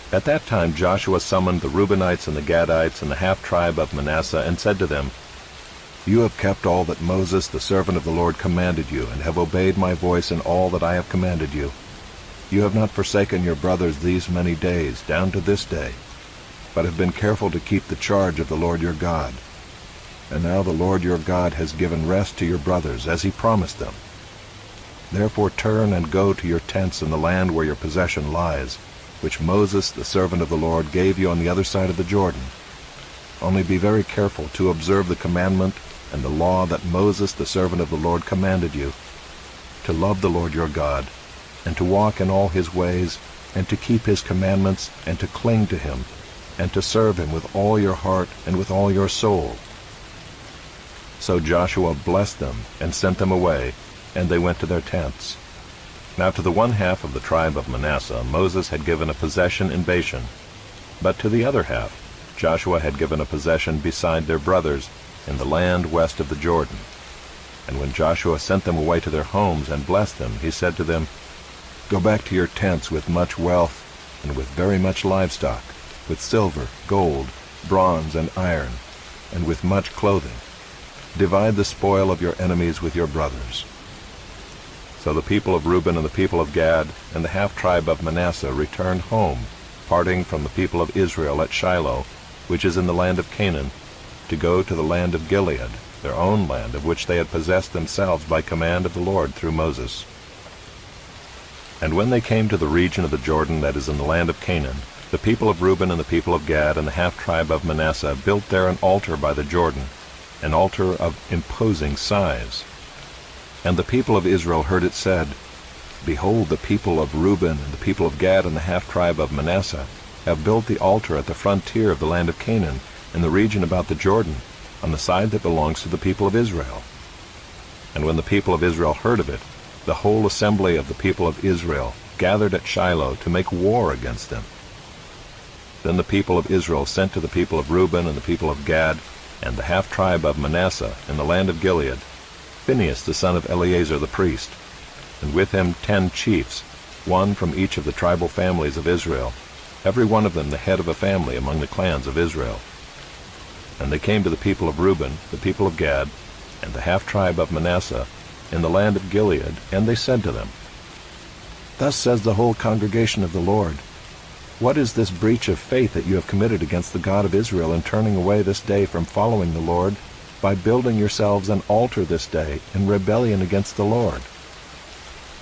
At that time Joshua summoned the Reubenites and the Gadites and the half-tribe of Manasseh, and said to them, "You have kept all that Moses the servant of the Lord commanded you, and have obeyed my voice in all that I have commanded you. You have not forsaken your brothers these many days, down to this day, but have been careful to keep the charge of the Lord your God. And now the Lord your God has given rest to your brothers, as he promised them. Therefore turn and go to your tents in the land where your possession lies, which Moses the servant of the Lord gave you on the other side of the Jordan. Only be very careful to observe the commandment and the law that Moses the servant of the Lord commanded you, to love the Lord your God, and to walk in all his ways, and to keep his commandments, and to cling to him, and to serve him with all your heart and with all your soul." So Joshua blessed them and sent them away, and they went to their tents. Now to the one half of the tribe of Manasseh Moses had given a possession in Bashan, but to the other half Joshua had given a possession beside their brothers in the land west of the Jordan. And when Joshua sent them away to their homes and blessed them, he said to them, "Go back to your tents with much wealth and with very much livestock, with silver, gold, bronze, and iron, and with much clothing. Divide the spoil of your enemies with your brothers." So the people of Reuben and the people of Gad and the half-tribe of Manasseh returned home, parting from the people of Israel at Shiloh, which is in the land of Canaan, to go to the land of Gilead, their own land, of which they had possessed themselves by command of the Lord through Moses. And when they came to the region of the Jordan that is in the land of Canaan, the people of Reuben and the people of Gad and the half-tribe of Manasseh built there an altar by the Jordan, an altar of imposing size. And the people of Israel heard it said, "Behold, the people of Reuben and the people of Gad and the half-tribe of Manasseh have built the altar at the frontier of the land of Canaan, in the region about the Jordan, on the side that belongs to the people of Israel." And when the people of Israel heard of it, the whole assembly of the people of Israel gathered at Shiloh to make war against them. Then the people of Israel sent to the people of Reuben and the people of Gad and the half-tribe of Manasseh in the land of Gilead Phinehas the son of Eleazar the priest, and with him 10 chiefs, one from each of the tribal families of Israel, every one of them the head of a family among the clans of Israel. And they came to the people of Reuben, the people of Gad, and the half-tribe of Manasseh in the land of Gilead, and they said to them, "Thus says the whole congregation of the Lord, what is this breach of faith that you have committed against the God of Israel in turning away this day from following the Lord, by building yourselves an altar this day in rebellion against the Lord?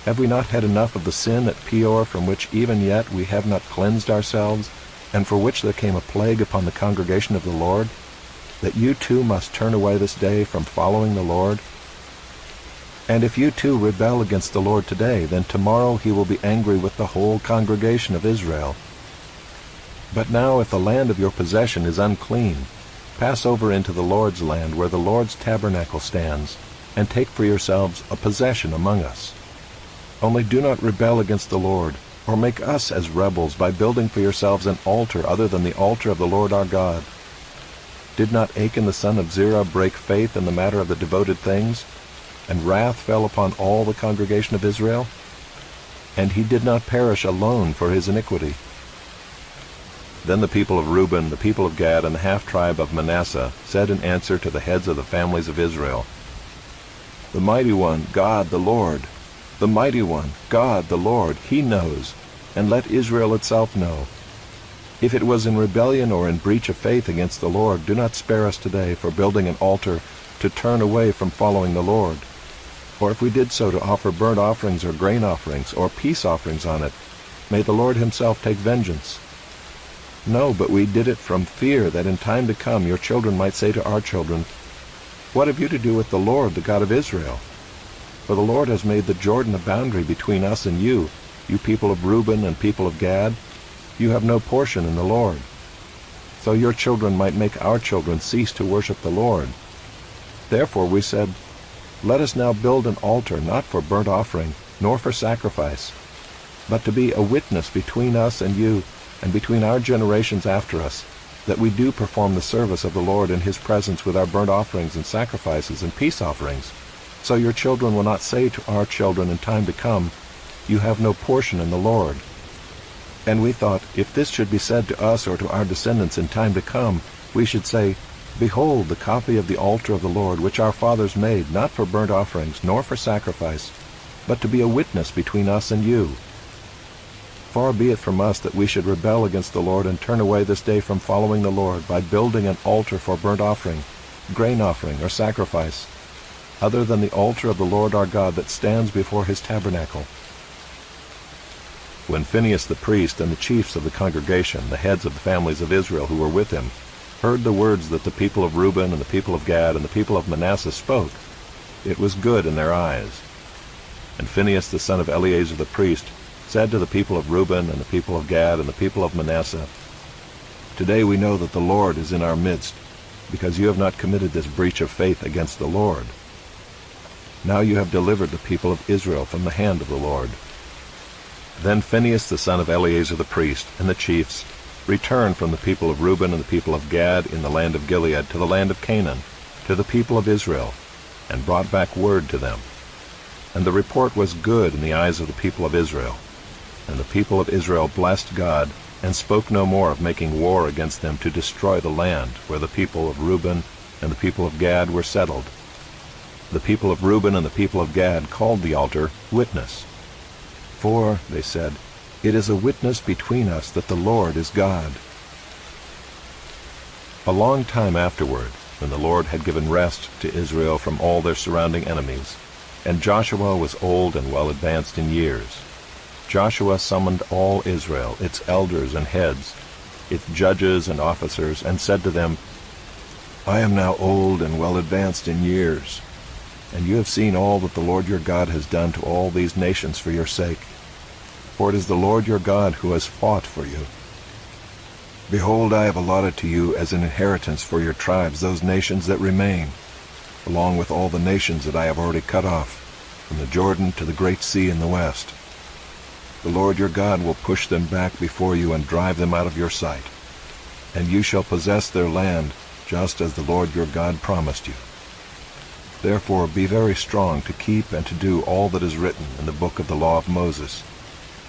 Have we not had enough of the sin at Peor, from which even yet we have not cleansed ourselves, and for which there came a plague upon the congregation of the Lord, that you too must turn away this day from following the Lord? And if you too rebel against the Lord today, then tomorrow he will be angry with the whole congregation of Israel. But now if the land of your possession is unclean, pass over into the Lord's land where the Lord's tabernacle stands, and take for yourselves a possession among us. Only do not rebel against the Lord, or make us as rebels by building for yourselves an altar other than the altar of the Lord our God. Did not Achan the son of Zerah break faith in the matter of the devoted things, and wrath fell upon all the congregation of Israel? And he did not perish alone for his iniquity." Then the people of Reuben, the people of Gad, and the half-tribe of Manasseh said in answer to the heads of the families of Israel, "The mighty one, God the Lord, the mighty one, God the Lord, he knows, and let Israel itself know. If it was in rebellion or in breach of faith against the Lord, do not spare us today for building an altar to turn away from following the Lord. Or if we did so to offer burnt offerings or grain offerings or peace offerings on it, may the Lord himself take vengeance. No, but we did it from fear that in time to come your children might say to our children, 'What have you to do with the Lord, the God of Israel?' For the Lord has made the Jordan a boundary between us and you people of Reuben and people of Gad. You have no portion in the Lord. So your children might make our children cease to worship the Lord. Therefore we said, 'Let us now build an altar not for burnt offering, nor for sacrifice, but to be a witness between us and you, and between our generations after us, that we do perform the service of the Lord in his presence with our burnt offerings and sacrifices and peace offerings. So your children will not say to our children in time to come, "You have no portion in the Lord." And we thought, if this should be said to us or to our descendants in time to come, we should say, Behold, the copy of the altar of the Lord, which our fathers made, not for burnt offerings, nor for sacrifice, but to be a witness between us and you. Far be it from us that we should rebel against the Lord and turn away this day from following the Lord by building an altar for burnt offering, grain offering, or sacrifice, other than the altar of the Lord our God that stands before his tabernacle. When Phinehas the priest and the chiefs of the congregation, the heads of the families of Israel who were with him, heard the words that the people of Reuben and the people of Gad and the people of Manasseh spoke, it was good in their eyes. And Phinehas the son of Eleazar the priest said to the people of Reuben and the people of Gad and the people of Manasseh, Today we know that the Lord is in our midst, because you have not committed this breach of faith against the Lord. Now you have delivered the people of Israel from the hand of the Lord. Then Phinehas the son of Eleazar the priest and the chiefs returned from the people of Reuben and the people of Gad in the land of Gilead to the land of Canaan, to the people of Israel, and brought back word to them. And the report was good in the eyes of the people of Israel. And the people of Israel blessed God, and spoke no more of making war against them to destroy the land where the people of Reuben and the people of Gad were settled. The people of Reuben and the people of Gad called the altar Witness. For, they said, it is a witness between us that the Lord is God. A long time afterward, when the Lord had given rest to Israel from all their surrounding enemies, and Joshua was old and well advanced in years, Joshua summoned all Israel, its elders and heads, its judges and officers, and said to them, I am now old and well advanced in years, and you have seen all that the Lord your God has done to all these nations for your sake. For it is the Lord your God who has fought for you. Behold, I have allotted to you as an inheritance for your tribes those nations that remain, along with all the nations that I have already cut off, from the Jordan to the great sea in the west. The Lord your God will push them back before you and drive them out of your sight. And you shall possess their land, just as the Lord your God promised you. Therefore be very strong to keep and to do all that is written in the book of the law of Moses,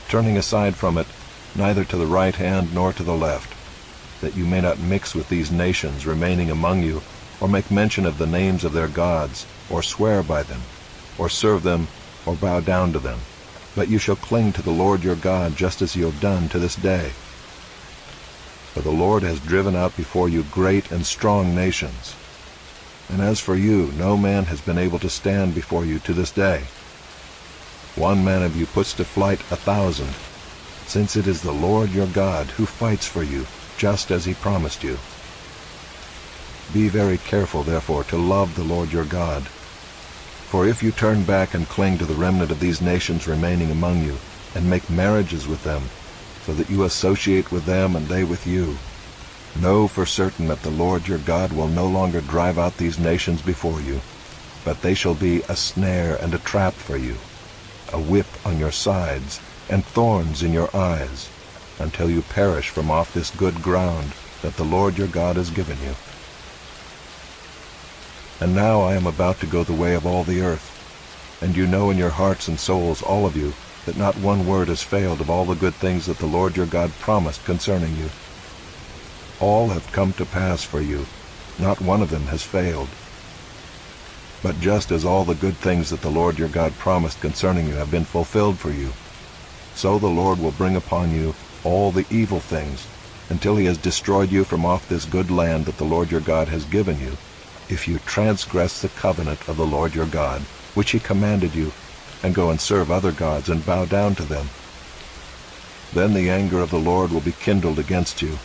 turning aside from it neither to the right hand nor to the left, that you may not mix with these nations remaining among you, or make mention of the names of their gods, or swear by them, or serve them, or bow down to them. But you shall cling to the Lord your God, just as you have done to this day. For the Lord has driven out before you great and strong nations. And as for you, no man has been able to stand before you to this day. One man of you puts to flight 1,000, since it is the Lord your God who fights for you, just as he promised you. Be very careful, therefore, to love the Lord your God. For if you turn back and cling to the remnant of these nations remaining among you, and make marriages with them, so that you associate with them and they with you, know for certain that the Lord your God will no longer drive out these nations before you, but they shall be a snare and a trap for you, a whip on your sides, and thorns in your eyes, until you perish from off this good ground that the Lord your God has given you. And now I am about to go the way of all the earth, and you know in your hearts and souls, all of you, that not one word has failed of all the good things that the Lord your God promised concerning you. All have come to pass for you, not one of them has failed. But just as all the good things that the Lord your God promised concerning you have been fulfilled for you, so the Lord will bring upon you all the evil things, until he has destroyed you from off this good land that the Lord your God has given you, if you transgress the covenant of the Lord your God, which he commanded you, and go and serve other gods and bow down to them. Then the anger of the Lord will be kindled against you,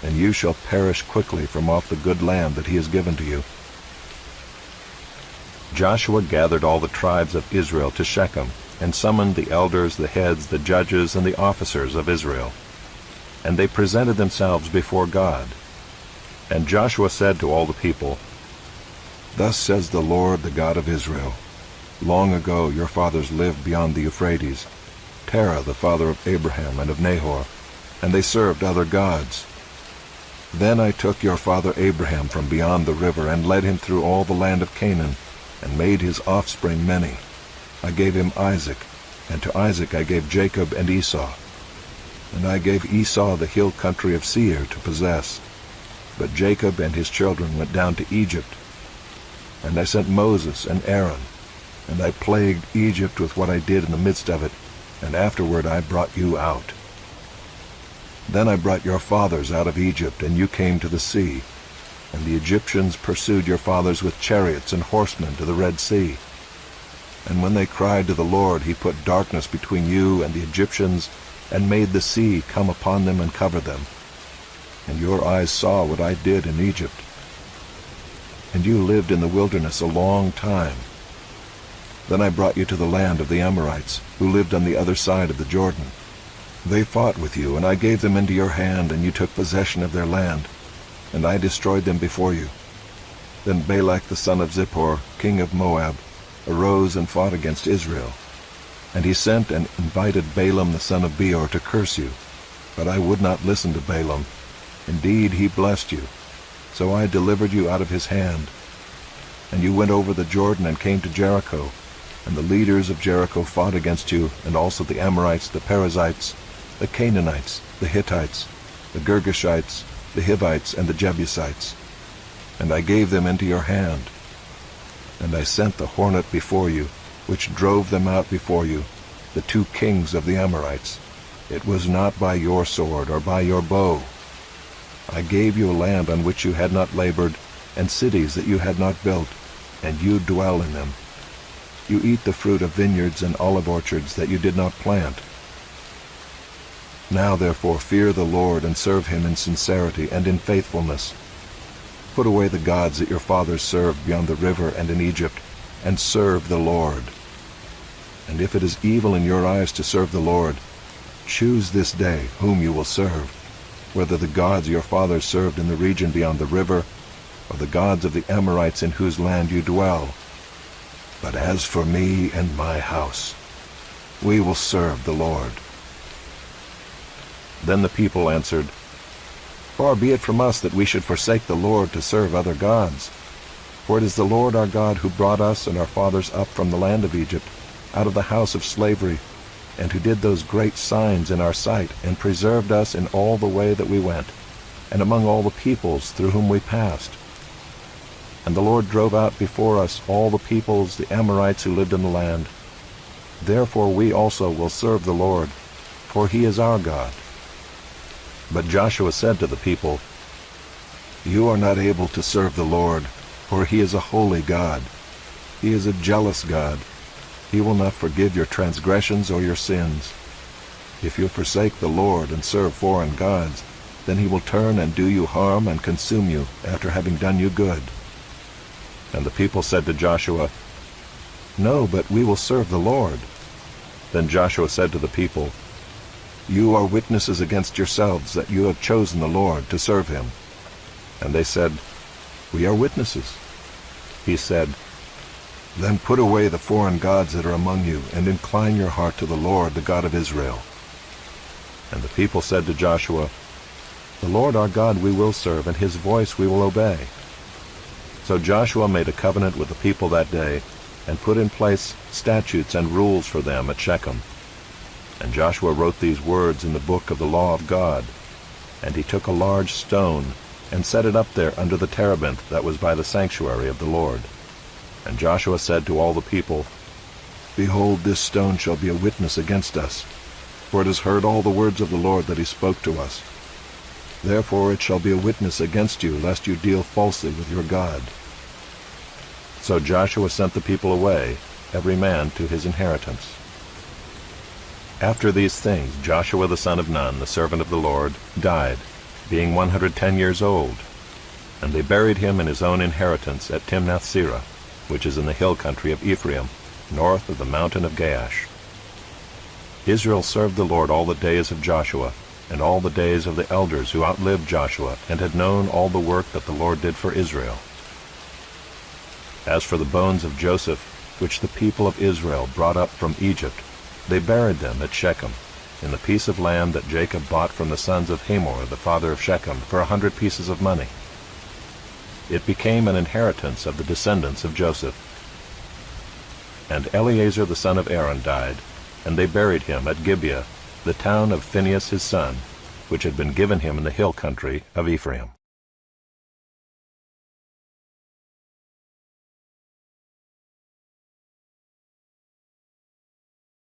and you shall perish quickly from off the good land that he has given to you. Joshua gathered all the tribes of Israel to Shechem, and summoned the elders, the heads, the judges, and the officers of Israel. And they presented themselves before God. And Joshua said to all the people, Thus says the Lord, the God of Israel, Long ago your fathers lived beyond the Euphrates, Terah the father of Abraham and of Nahor, and they served other gods. Then I took your father Abraham from beyond the river, and led him through all the land of Canaan, and made his offspring many. I gave him Isaac, and to Isaac I gave Jacob and Esau. And I gave Esau the hill country of Seir to possess. But Jacob and his children went down to Egypt. And I sent Moses and Aaron, and I plagued Egypt with what I did in the midst of it, and afterward I brought you out. Then I brought your fathers out of Egypt, and you came to the sea, and the Egyptians pursued your fathers with chariots and horsemen to the Red Sea. And when they cried to the Lord, he put darkness between you and the Egyptians, and made the sea come upon them and cover them. And your eyes saw what I did in Egypt. And you lived in the wilderness a long time. Then I brought you to the land of the Amorites, who lived on the other side of the Jordan. They fought with you, and I gave them into your hand, and you took possession of their land, and I destroyed them before you. Then Balak the son of Zippor, king of Moab, arose and fought against Israel. And he sent and invited Balaam the son of Beor to curse you. But I would not listen to Balaam. Indeed, he blessed you. So I delivered you out of his hand. And you went over the Jordan and came to Jericho. And the leaders of Jericho fought against you, and also the Amorites, the Perizzites, the Canaanites, the Hittites, the Girgashites, the Hivites, and the Jebusites. And I gave them into your hand. And I sent the hornet before you, which drove them out before you, the 2 kings of the Amorites. It was not by your sword or by your bow. I gave you a land on which you had not labored, and cities that you had not built, and you dwell in them. You eat the fruit of vineyards and olive orchards that you did not plant. Now therefore fear the Lord, and serve him in sincerity and in faithfulness. Put away the gods that your fathers served beyond the river and in Egypt, and serve the Lord. And if it is evil in your eyes to serve the Lord, choose this day whom you will serve, whether the gods your fathers served in the region beyond the river, or the gods of the Amorites in whose land you dwell. But as for me and my house, we will serve the Lord." Then the people answered, "Far be it from us that we should forsake the Lord to serve other gods. For it is the Lord our God who brought us and our fathers up from the land of Egypt, out of the house of slavery, and who did those great signs in our sight, and preserved us in all the way that we went, and among all the peoples through whom we passed. And the Lord drove out before us all the peoples, the Amorites who lived in the land. Therefore we also will serve the Lord, for he is our God." But Joshua said to the people, "You are not able to serve the Lord, for he is a holy God. He is a jealous God. He will not forgive your transgressions or your sins. If you forsake the Lord and serve foreign gods, then he will turn and do you harm and consume you after having done you good." And the people said to Joshua, "No, but we will serve the Lord." Then Joshua said to the people, "You are witnesses against yourselves that you have chosen the Lord to serve him." And they said, "We are witnesses." He said, "Then put away the foreign gods that are among you, and incline your heart to the Lord, the God of Israel." And the people said to Joshua, "The Lord our God we will serve, and his voice we will obey." So Joshua made a covenant with the people that day, and put in place statutes and rules for them at Shechem. And Joshua wrote these words in the book of the law of God. And he took a large stone, and set it up there under the terebinth that was by the sanctuary of the Lord. And Joshua said to all the people, "Behold, this stone shall be a witness against us, for it has heard all the words of the Lord that he spoke to us. Therefore it shall be a witness against you, lest you deal falsely with your God." So Joshua sent the people away, every man to his inheritance. After these things Joshua the son of Nun, the servant of the Lord, died, being 110 years old. And they buried him in his own inheritance at Timnath-Serah, which is in the hill country of Ephraim, north of the mountain of Gaash. Israel served the Lord all the days of Joshua, and all the days of the elders who outlived Joshua, and had known all the work that the Lord did for Israel. As for the bones of Joseph, which the people of Israel brought up from Egypt, they buried them at Shechem, in the piece of land that Jacob bought from the sons of Hamor, the father of Shechem, for 100 pieces of money. It became an inheritance of the descendants of Joseph. And Eleazar the son of Aaron died, and they buried him at Gibeah, the town of Phinehas his son, which had been given him in the hill country of Ephraim.